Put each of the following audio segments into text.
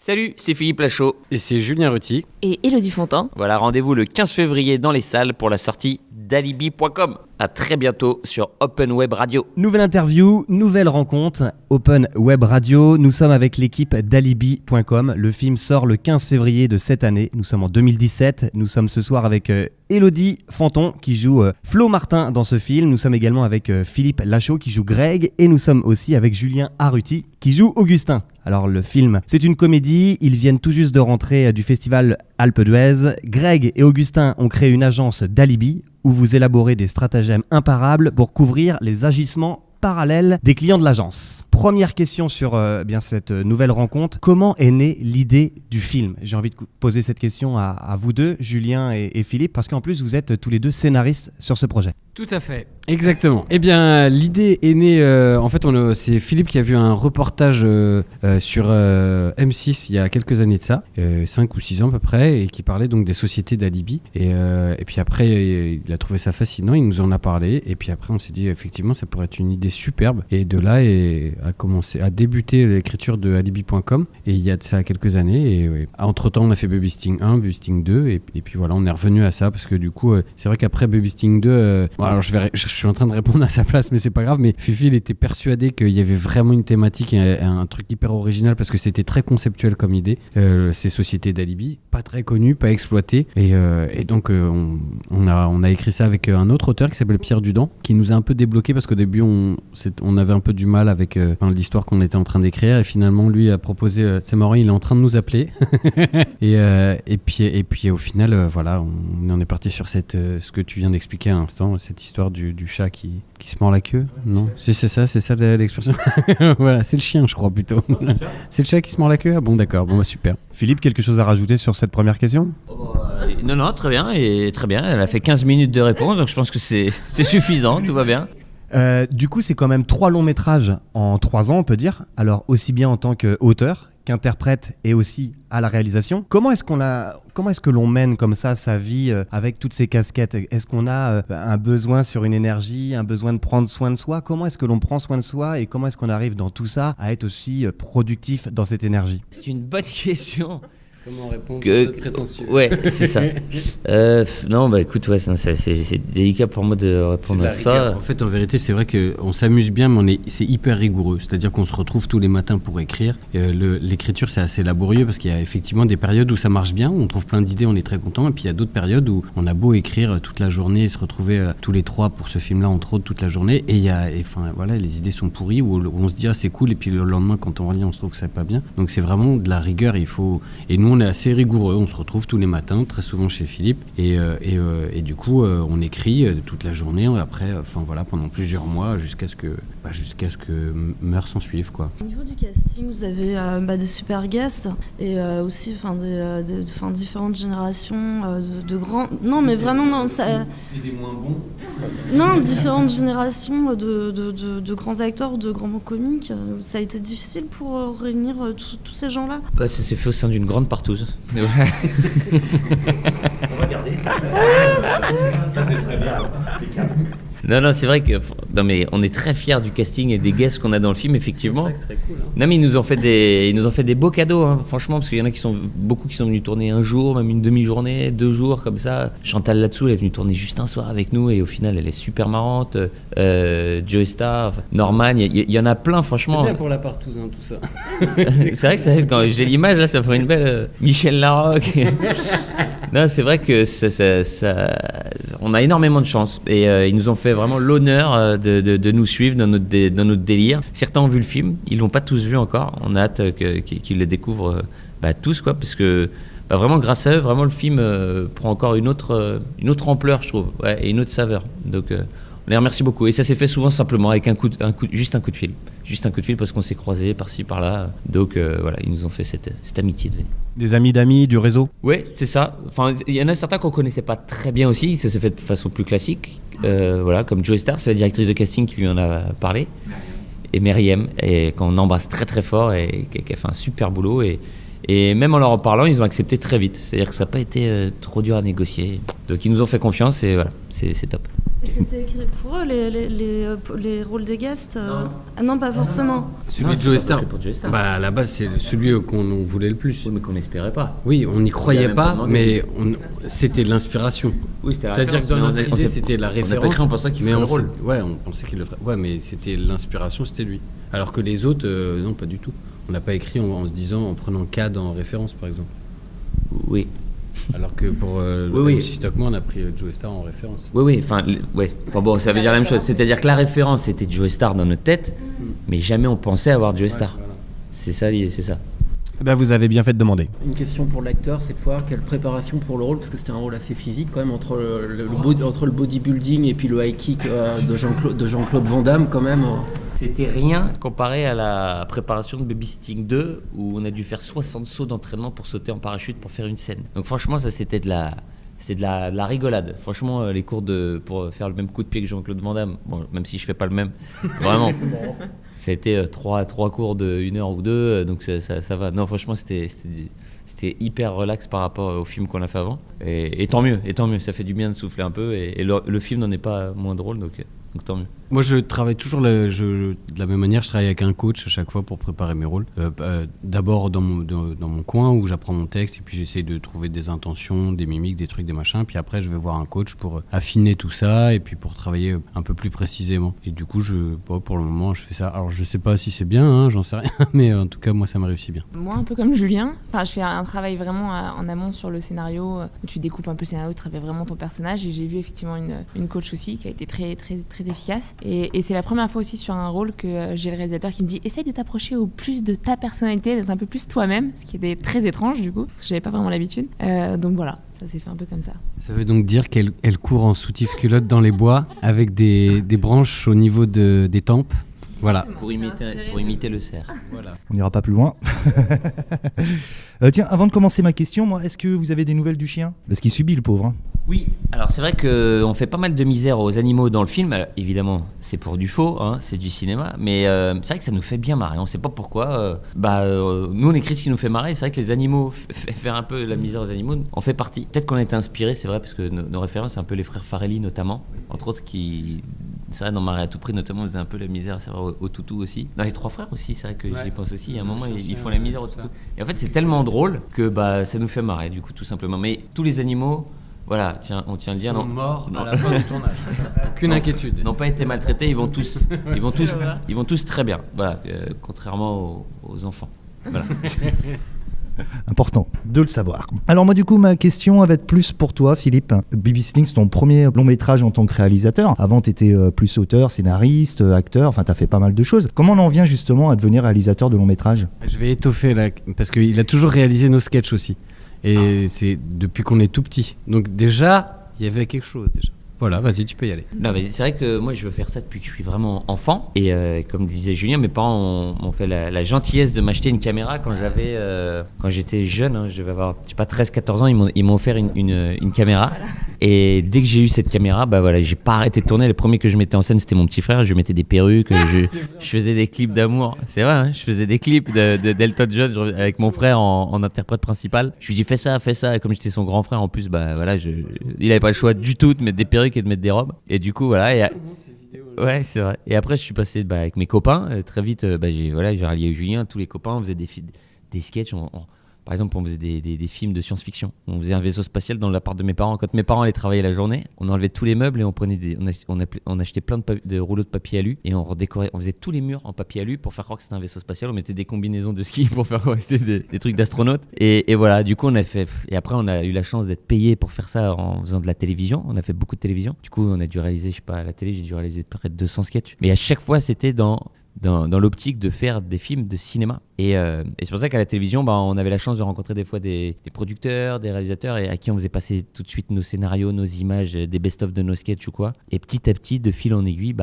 Salut, c'est Philippe Lachaud. Et c'est Julien Ruti. Et Élodie Fontan. Voilà, rendez-vous le 15 février dans les salles pour la sortie d'Alibi.com. À très bientôt sur Open Web Radio. Nouvelle interview, nouvelle rencontre, Open Web Radio. Nous sommes avec l'équipe d'Alibi.com. Le film sort le 15 février de cette année. Nous sommes en 2017. Nous sommes ce soir avec Élodie Fontan qui joue Flo Martin dans ce film. Nous sommes également avec Philippe Lachaud qui joue Greg. Et nous sommes aussi avec Julien Arruti qui joue Augustin. Alors le film, c'est une comédie. Ils viennent tout juste de rentrer du festival Alpe d'Huez. Greg et Augustin ont créé une agence d'Alibi où vous élaborez des stratagèmes imparables pour couvrir les agissements parallèles des clients de l'agence. Première question sur cette nouvelle rencontre. Comment est née l'idée du film ? J'ai envie de poser cette question à vous deux, Julien et Philippe, parce qu'en plus vous êtes tous les deux scénaristes sur ce projet. Tout à fait, exactement. Eh bien, l'idée est née, en fait, c'est Philippe qui a vu un reportage sur M6 il y a quelques années de ça, 5 ou 6 ans à peu près, et qui parlait donc des sociétés d'alibi. Et puis après, il a trouvé ça fascinant, il nous en a parlé, et puis après on s'est dit, effectivement, ça pourrait être une idée superbe. Et de là, a débuté l'écriture de Alibi.com, et il y a de ça quelques années. Et entre-temps, on a fait Baby Sting 1, Baby Sting 2, et puis voilà, on est revenu à ça, parce que du coup, c'est vrai qu'après Baby Sting 2... alors je suis en train de répondre à sa place, mais c'est pas grave. Mais Fifi, il était persuadé qu'il y avait vraiment une thématique et un truc hyper original parce que c'était très conceptuel comme idée. Ces sociétés d'alibi, pas très connues, pas exploitées. Et donc on a écrit ça avec un autre auteur qui s'appelle Pierre Dudan, qui nous a un peu débloqué parce qu'au début on avait un peu du mal avec l'histoire qu'on était en train d'écrire. Et finalement lui a proposé, c'est marrant, il est en train de nous appeler. et puis au final, voilà, on en est parti sur ce que tu viens d'expliquer à l'instant, cette histoire du chat qui se mord la queue. Non, c'est ça l'expression. Voilà, c'est le chien, je crois plutôt. C'est le chat qui se mord la queue. Ah bon, d'accord, bon, super. Philippe, quelque chose à rajouter sur cette première question ? Non, très bien, elle a fait 15 minutes de réponse, donc je pense que c'est suffisant, tout va bien. Du coup, c'est quand même 3 longs métrages en 3 ans, on peut dire. Alors, aussi bien en tant qu'auteur, qu'interprète et aussi à la réalisation. Comment est-ce que l'on mène comme ça sa vie avec toutes ces casquettes ? Est-ce qu'on a un besoin sur une énergie, un besoin de prendre soin de soi ? Comment est-ce que l'on prend soin de soi et comment est-ce qu'on arrive dans tout ça à être aussi productif dans cette énergie ? C'est une bonne question. Comment répondre sur cette prétentieux ? Ouais, c'est ça. Non, bah écoute, ouais, c'est délicat pour moi de répondre à ça. En fait, en vérité, c'est vrai qu'on s'amuse bien, mais c'est hyper rigoureux. C'est-à-dire qu'on se retrouve tous les matins pour écrire. L'écriture, c'est assez laborieux parce qu'il y a effectivement des périodes où ça marche bien, où on trouve plein d'idées, on est très content. Et puis il y a d'autres périodes où on a beau écrire toute la journée, se retrouver tous les 3 pour ce film-là, entre autres, toute la journée. Et voilà, les idées sont pourries, où on se dit, ah, c'est cool. Et puis le lendemain, quand on relit, on se trouve que c'est pas bien. Donc c'est vraiment de la rigueur. Et nous, on est assez rigoureux, on se retrouve tous les matins, très souvent chez Philippe, et du coup on écrit toute la journée, après, pendant plusieurs mois, jusqu'à ce que meurt s'en suive, quoi. Au niveau du casting, vous avez des super guests, et aussi différentes générations de grands... Non, mais vraiment, non, ça... Et des moins bons. Non, différentes générations de grands acteurs, de grands comiques. Ça a été difficile pour réunir tous ces gens-là. Ça s'est fait au sein d'une grande partouze. On va garder. Ça c'est très bien. Non, c'est vrai que on est très fiers du casting et des guests qu'on a dans le film, effectivement. C'est vrai que ce serait cool, hein. Non, mais ils nous ont fait des beaux cadeaux, hein, franchement, parce qu'il y en a beaucoup qui sont venus tourner un jour, même une demi-journée, 2 jours comme ça. Chantal Latsou, elle est venue tourner juste un soir avec nous et au final, elle est super marrante. Joey Star, Norman, il y en a plein, franchement. C'est bien pour la partouze, hein, tout ça. C'est vrai que quand j'ai l'image là, ça ferait une belle Michel Larocque. Non, c'est vrai que on a énormément de chance et ils nous ont fait vraiment l'honneur de nous suivre dans notre délire. Certains ont vu le film, ils l'ont pas tous vu encore. On a hâte qu'ils le découvrent tous, quoi, parce que vraiment grâce à eux, vraiment le film prend encore une autre ampleur, je trouve, ouais, et une autre saveur. Donc on les remercie beaucoup. Et ça s'est fait souvent simplement avec juste un coup de fil. Juste un coup de fil parce qu'on s'est croisés par-ci, par-là. Donc voilà, ils nous ont fait cette amitié de vie. Des amis d'amis, du réseau ? Oui, c'est ça. Enfin, il y en a certains qu'on connaissait pas très bien aussi. Ça s'est fait de façon plus classique. Voilà, comme Joey Star, c'est la directrice de casting qui lui en a parlé. Et Myriam, et qu'on embrasse très très fort et qui a fait un super boulot. Et même en leur en parlant, ils ont accepté très vite. C'est-à-dire que ça n'a pas été trop dur à négocier. Donc ils nous ont fait confiance et voilà, c'est top. Et c'était écrit pour eux, les rôles des guests Ah non, pas forcément. Celui de Joe Star. Pour Joe Star. Bah, à la base, c'est celui qu'on voulait le plus. Oui, mais qu'on n'espérait pas. Oui, on n'y Il y croyait a même pas pas, demandé. mais c'était de l'inspiration. Oui, c'était la C'est-à-dire que référence, dans mais notre idée, c'était la On n'a pas référence. écrit en pensant qu'il mais ferait le on rôle. sait- Ouais, on pensait qu'il le ferait. Ouais, mais c'était l'inspiration, c'était lui. Alors que les autres, non, pas du tout. On n'a pas écrit en se disant, en prenant Cad en référence, par exemple. Oui. Alors que pour Oui. MC Stockman, on a pris Joe Star en référence. Oui, enfin, Enfin bon, ça veut dire la même chose. C'est-à-dire que la référence, c'était Joe Star dans notre tête, mais jamais on pensait avoir Joe Star. Voilà. C'est ça, c'est ça. Vous avez bien fait de demander. Une question pour l'acteur cette fois, quelle préparation pour le rôle, parce que c'était un rôle assez physique quand même, entre le bodybuilding et puis le high kick de Jean-Claude Van Damme quand même. C'était rien comparé à la préparation de Babysitting 2 où on a dû faire 60 sauts d'entraînement pour sauter en parachute pour faire une scène. Donc franchement, ça c'était de la rigolade. Franchement, les cours pour faire le même coup de pied que Jean-Claude Van Damme, bon, même si je fais pas le même, vraiment. Ça a été trois cours de 1 heure ou 2, donc ça va. Non, franchement, c'était hyper relax par rapport au film qu'on a fait avant. Et tant mieux, ça fait du bien de souffler un peu. Et le film n'en est pas moins drôle, donc tant mieux. Moi, je travaille toujours de la même manière. Je travaille avec un coach à chaque fois pour préparer mes rôles. D'abord dans mon coin où j'apprends mon texte et puis j'essaie de trouver des intentions, des mimiques, des trucs, des machins. Puis après, je vais voir un coach pour affiner tout ça et puis pour travailler un peu plus précisément. Et du coup, pour le moment, je fais ça. Alors, je sais pas si c'est bien, hein, j'en sais rien, mais en tout cas, moi, ça me réussit bien. Moi, un peu comme Julien. Enfin, je fais un travail vraiment en amont sur le scénario où tu découpes un peu le scénario, tu travailles vraiment ton personnage. Et j'ai vu effectivement une coach aussi qui a été très, très, très efficace. Et c'est la première fois aussi sur un rôle que j'ai le réalisateur qui me dit essaye de t'approcher au plus de ta personnalité, d'être un peu plus toi-même, ce qui était très étrange du coup, parce que j'avais pas vraiment l'habitude. Donc voilà, ça s'est fait un peu comme ça. Ça veut donc dire qu'elle court en soutif culotte dans les bois avec des branches au niveau des tempes. Voilà. Pour imiter le cerf. Voilà. On n'ira pas plus loin. Tiens, avant de commencer ma question, moi, est-ce que vous avez des nouvelles du chien? Parce qu'il subit, le pauvre. Hein. Oui, alors c'est vrai qu'on fait pas mal de misère aux animaux dans le film. Alors, évidemment, c'est pour du faux, hein, c'est du cinéma, mais c'est vrai que ça nous fait bien marrer. On sait pas pourquoi. Nous, on écrit ce qui nous fait marrer. C'est vrai que les animaux, faire un peu la misère aux animaux, on fait partie. Peut-être qu'on a été inspiré, c'est vrai, parce que nos références, c'est un peu les frères Farelli notamment, entre autres, qui. C'est vrai, dans Marie à tout prix, notamment, on faisait un peu la misère, c'est vrai, au toutou aussi. Dans les trois frères aussi, c'est vrai que j'y pense aussi. Il y a un moment, ils font la misère au toutou. Et en fait, c'est tellement drôle que ça nous fait marrer, du coup, tout simplement. Mais tous les animaux, voilà, on tient à le dire. Ils sont non, morts non. à la fin du tournage. Aucune inquiétude. N'ont pas été maltraités, ils vont tous très bien. Voilà, contrairement aux enfants. Voilà. Important de le savoir. Alors moi du coup ma question va être plus pour toi Philippe. Babysitting c'est ton premier long métrage en tant que réalisateur. Avant tu étais plus auteur, scénariste, acteur, enfin tu as fait pas mal de choses. Comment on en vient justement à devenir réalisateur de long métrage? Je vais étoffer là, parce qu'il a toujours réalisé nos sketchs aussi. Et c'est depuis qu'on est tout petit. Donc déjà, il y avait quelque chose déjà. Voilà, vas-y, tu peux y aller. Non, mais c'est vrai que moi je veux faire ça depuis que je suis vraiment enfant. Et comme disait Julien, mes parents m'ont fait la gentillesse de m'acheter une caméra quand j'étais jeune. Hein, je devais avoir, je sais pas, 13-14 ans, ils m'ont offert une caméra. Et dès que j'ai eu cette caméra, j'ai pas arrêté de tourner. Le premier que je mettais en scène, c'était mon petit frère. Je mettais des perruques, je faisais des clips d'amour. C'est vrai, hein, je faisais des clips d'Elton John avec mon frère en interprète principal. Je lui dis fais ça. Et comme j'étais son grand frère en plus, il avait pas le choix du tout de mettre des perruques et de mettre des robes. Et du coup, voilà. Ouais, c'est vrai. Et après, je suis passé avec mes copains. Très vite, j'ai rallié Julien. Tous les copains, on faisait des sketchs. Par exemple, on faisait des films de science-fiction. On faisait un vaisseau spatial dans l'appart de mes parents. Quand mes parents allaient travailler la journée, on enlevait tous les meubles et on achetait plein de rouleaux de papier alu et on redécorait. On faisait tous les murs en papier alu pour faire croire que c'était un vaisseau spatial. On mettait des combinaisons de ski pour faire croire que c'était des trucs d'astronautes. Et voilà, du coup, on a fait. Et après, on a eu la chance d'être payé pour faire ça en faisant de la télévision. On a fait beaucoup de télévision. Du coup, on a dû réaliser, je sais pas, à la télé, j'ai dû réaliser près de 200 sketchs. Mais à chaque fois, c'était dans l'optique de faire des films de cinéma. Et c'est pour ça qu'à la télévision, on avait la chance de rencontrer des fois des producteurs, des réalisateurs et à qui on faisait passer tout de suite nos scénarios, nos images, des best-of de nos sketchs ou quoi. Et petit à petit, de fil en aiguille,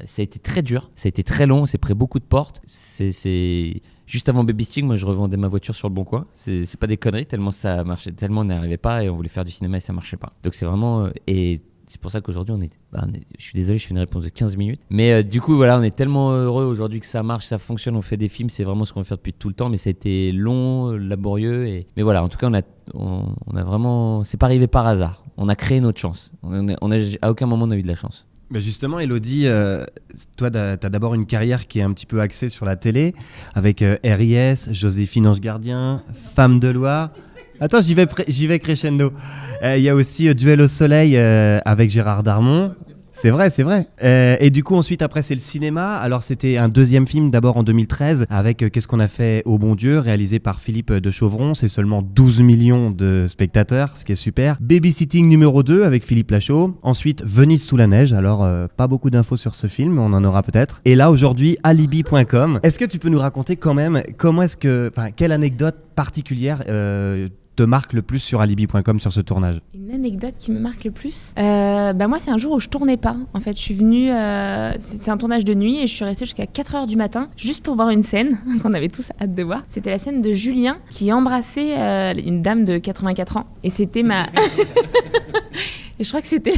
ça a été très dur, ça a été très long, c'est pris beaucoup de portes. C'est juste avant Babysitting, moi je revendais ma voiture sur le Bon Coin. C'est pas des conneries, tellement ça marchait, tellement on n'y arrivait pas et on voulait faire du cinéma et ça marchait pas. Donc c'est vraiment... Et c'est pour ça qu'aujourd'hui je suis désolé, je fais une réponse de 15 minutes. Mais du coup, voilà, on est tellement heureux aujourd'hui que ça marche, ça fonctionne, on fait des films, c'est vraiment ce qu'on veut faire depuis tout le temps, mais ça a été long, laborieux. Mais voilà, en tout cas, on a vraiment, c'est pas arrivé par hasard. On a créé notre chance. À aucun moment on a eu de la chance. Mais justement, Elodie, toi, tu as d'abord une carrière qui est un petit peu axée sur la télé, avec RIS, Joséphine Ange Gardien, Femme de Loire. Attends, j'y vais crescendo. Il y a aussi Duel au soleil avec Gérard Darmon. C'est vrai. Et du coup, ensuite, après, c'est le cinéma. Alors, c'était un deuxième film, d'abord en 2013, avec Qu'est-ce qu'on a fait au bon Dieu, réalisé par Philippe de Chauvron. C'est seulement 12 millions de spectateurs, ce qui est super. Babysitting numéro 2 avec Philippe Lachaud. Ensuite, Venise sous la neige. Alors, pas beaucoup d'infos sur ce film, mais on en aura peut-être. Et là, aujourd'hui, alibi.com. Est-ce que tu peux nous raconter quand même quelle anecdote particulière te marque le plus sur alibi.com sur ce tournage? Une anecdote qui me marque le plus, moi c'est un jour où je tournais pas. En fait, je suis venue, c'était un tournage de nuit et je suis restée jusqu'à 4h du matin juste pour voir une scène qu'on avait tous hâte de voir. C'était la scène de Julien qui embrassait une dame de 84 ans et c'était ma... Et je crois que c'était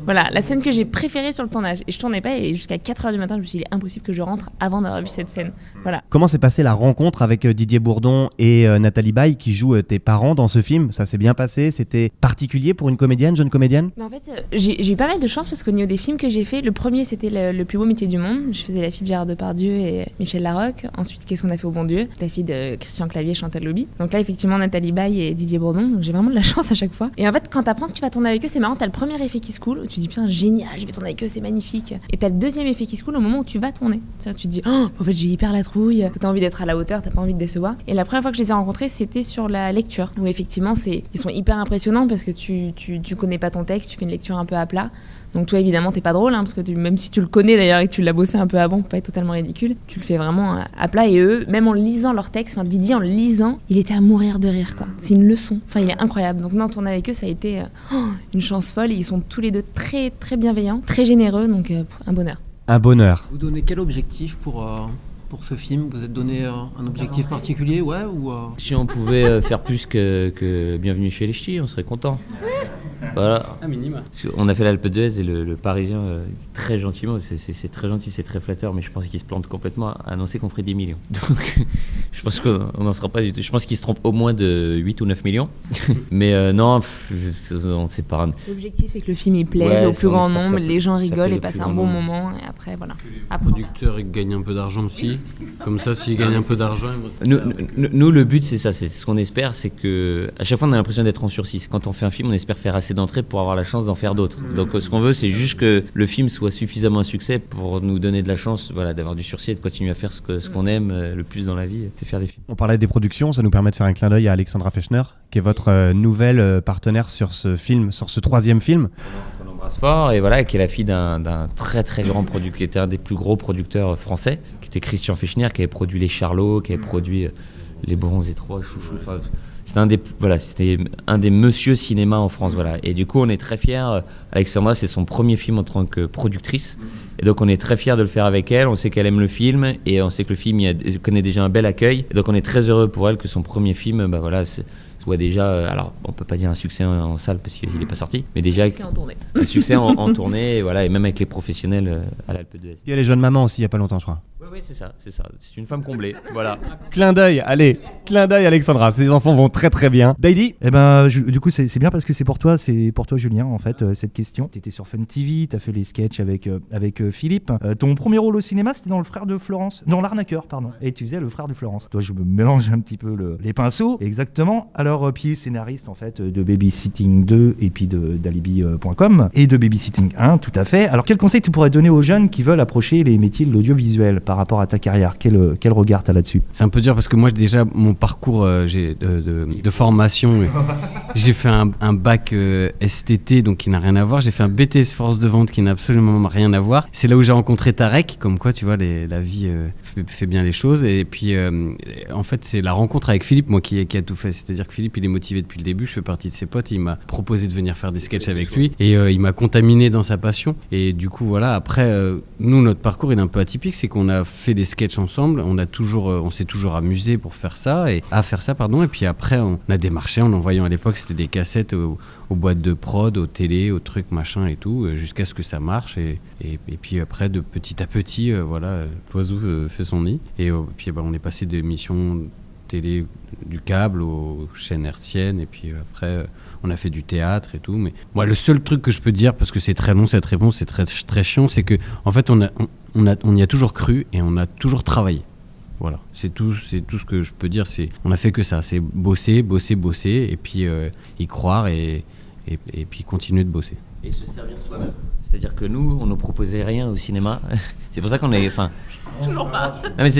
voilà, la scène que j'ai préférée sur le tournage. Et je tournais pas et jusqu'à 4h du matin, je me suis dit, il est impossible que je rentre avant d'avoir vu cette scène. Voilà. Comment s'est passée la rencontre avec Didier Bourdon et Nathalie Baye qui jouent tes parents dans ce film? Ça s'est bien passé? C'était particulier pour une comédienne, jeune comédienne? Mais en fait, j'ai eu pas mal de chance parce qu'au niveau des films que j'ai fait, le premier c'était le plus beau métier du monde. Je faisais la fille de Gérard Depardieu et Michel Larocque. Ensuite, Qu'est-ce qu'on a fait au bon Dieu, la fille de Christian Clavier, Chantal Lobby. Donc là, effectivement, Nathalie Baye et Didier Bourdon. Donc j'ai vraiment de la chance à chaque fois. Et en fait, quand t'apprends que tu vas tourner avec eux, c'est marrant, t'as le premier effet qui se coule, où tu te dis putain génial, je vais tourner avec eux, c'est magnifique. Et t'as le deuxième effet qui se coule au moment où tu vas tourner. C'est-à-dire, tu te dis en fait j'ai hyper la trouille, t'as envie d'être à la hauteur, t'as pas envie de décevoir. Et la première fois que je les ai rencontrés, c'était sur la lecture, où effectivement ils sont hyper impressionnants parce que tu connais pas ton texte, tu fais une lecture un peu à plat. Donc toi évidemment t'es pas drôle parce que même si tu le connais d'ailleurs et que tu l'as bossé un peu avant pour pas être totalement ridicule, tu le fais vraiment à plat. Et eux, même en lisant leur texte, Didier en le lisant, il était à mourir de rire quoi. C'est une leçon, il est incroyable. Donc non, tourner avec eux ça a été une chance folle. Et ils sont tous les deux très très bienveillants, très généreux, donc un bonheur. Un bonheur. Vous donnez quel objectif pour ce film? Vous êtes donné un objectif particulier, ou Si on pouvait faire plus que Bienvenue chez les Ch'tis, on serait content. Voilà. Un minimum. On a fait l'Alpe d'Huez et le Parisien, très gentiment, c'est très gentil, c'est très flatteur, mais je pense qu'il se plante complètement à annoncer qu'on ferait 10 millions. Donc je pense qu'on n'en sera pas du tout. Je pense qu'il se trompe au moins de 8 ou 9 millions. Mais non, on sait pas. L'objectif c'est que le film il plaise au plus grand nombre, les gens rigolent et passent un bon moment. Et après voilà. Les producteurs ils gagnent un peu d'argent aussi. Comme ça, s'ils gagnent un peu d'argent, nous, le but c'est ça, c'est ce qu'on espère, c'est que à chaque fois on a l'impression d'être en sursis. Quand on fait un film, on espère faire assez d'entrées pour avoir la chance d'en faire d'autres. Donc ce qu'on veut, c'est juste que le film soit suffisamment un succès pour nous donner de la chance, d'avoir du sursis et de continuer à faire ce qu'on aime le plus dans la vie, c'est faire des films. On parlait des productions, ça nous permet de faire un clin d'œil à Alexandra Fechner, qui est votre nouvelle partenaire sur ce film, sur ce troisième film. On l'embrasse fort et voilà, qui est la fille d'un très très grand producteur, qui était un des plus gros producteurs français, qui était Christian Fechner, qui avait produit Les Charlots, qui avait produit Les Bronzes et Trois, Chouchou. C'était un des monsieur cinéma en France, voilà. Et du coup, on est très fiers. Alexandra, c'est son premier film en tant que productrice. Et donc, on est très fiers de le faire avec elle. On sait qu'elle aime le film et on sait que le film connaît déjà un bel accueil. Et donc, on est très heureux pour elle que son premier film, soit déjà, alors on peut pas dire un succès en salle parce qu'il n'est pas sorti, mais déjà un succès en tournée, et même avec les professionnels à l'Alpe d'Huez. Il y a les jeunes mamans aussi, il y a pas longtemps, je crois. Oui, c'est ça. C'est une femme comblée, voilà. Clin d'œil Alexandra, ces enfants vont très très bien. Daily? Du coup c'est bien parce que c'est pour toi Julien en fait cette question. T'étais sur Fun TV, t'as fait les sketchs avec Philippe. Ton premier rôle au cinéma c'était dans L'Arnaqueur, pardon. Et tu faisais le frère de Florence. Toi je me mélange un petit peu les pinceaux. Exactement. Alors puis scénariste en fait de Babysitting 2 et puis d'Alibi.com et de Babysitting 1, tout à fait. Alors quel conseil tu pourrais donner aux jeunes qui veulent approcher les métiers de l'audiovisuel par rapport à ta carrière? Quel regard t'as là-dessus? c'est un peu dur parce que moi déjà mon parcours de formation, j'ai fait un bac STT donc qui n'a rien à voir, j'ai fait un BTS force de vente qui n'a absolument rien à voir. C'est là où j'ai rencontré Tarek, comme quoi tu vois la vie fait bien les choses. Et puis en fait c'est la rencontre avec Philippe moi qui a tout fait, c'est-à-dire que Philippe il est motivé depuis le début, je fais partie de ses potes, il m'a proposé de venir faire des sketchs avec lui et il m'a contaminé dans sa passion. Et du coup voilà, après nous notre parcours il est un peu atypique, c'est qu'on a fait des sketchs ensemble, on s'est toujours amusé pour faire ça ça, et puis après on a démarché en envoyant, à l'époque c'était des cassettes aux boîtes de prod, aux télé, aux trucs machin et tout, jusqu'à ce que ça marche, et puis après de petit à petit, l'oiseau fait son nid, et puis on est passé des émissions télé du câble aux chaînes hertziennes, et puis après on a fait du théâtre et tout. Mais moi, le seul truc que je peux dire, parce que c'est très long cette réponse, c'est très, très chiant, c'est que en fait on y a toujours cru et on a toujours travaillé. Voilà, c'est tout ce que je peux dire. On a fait que ça, c'est bosser, et puis y croire et puis continuer de bosser. Et se servir soi-même. C'est-à-dire que nous, on ne proposait rien au cinéma. C'est pour ça qu'on est... Toujours pas. Non, mais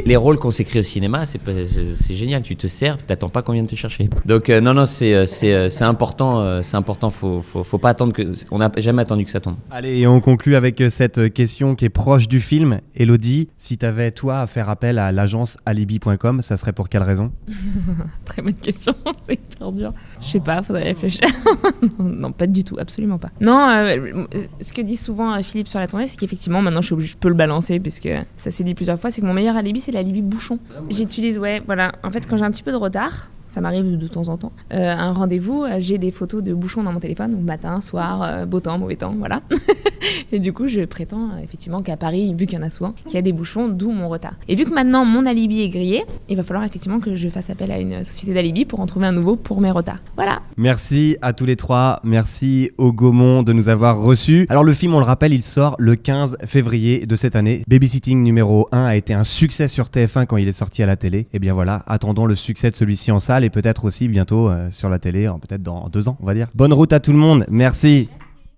les rôles qu'on s'écrit au cinéma, c'est génial. Tu te sers, t'attends pas qu'on vienne te chercher. Donc non, c'est important. C'est important. Faut pas attendre que. On n'a jamais attendu que ça tombe. Allez, et on conclut avec cette question qui est proche du film. Élodie, si t'avais toi à faire appel à l'agence alibi.com, ça serait pour quelle raison? Très bonne question, c'est hyper dur. Je sais pas, faudrait réfléchir. Non, pas du tout, absolument pas. Non, ce que dit souvent Philippe sur la tournée, c'est qu'effectivement, maintenant je peux le balancer, puisque ça s'est dit plusieurs fois, c'est que mon meilleur alibi, c'est l'alibi bouchon. J'utilise, en fait, quand j'ai un petit peu de retard, ça m'arrive de temps en temps, un rendez-vous, j'ai des photos de bouchons dans mon téléphone, donc matin, soir, beau temps, mauvais temps, voilà. Et du coup, je prétends effectivement qu'à Paris, vu qu'il y en a souvent, qu'il y a des bouchons, d'où mon retard. Et vu que maintenant mon alibi est grillé, il va falloir effectivement que je fasse appel à une société d'alibi pour en trouver un nouveau pour mes retards. Voilà. Merci à tous les trois, merci au Gaumont de nous avoir reçus. Alors le film, on le rappelle, il sort le 15 février de cette année. Babysitting numéro 1 a été un succès sur TF1 quand il est sorti à la télé. Et bien voilà, attendons le succès de celui-ci en salle et peut-être aussi bientôt sur la télé, peut-être dans 2 ans, on va dire. Bonne route à tout le monde, merci.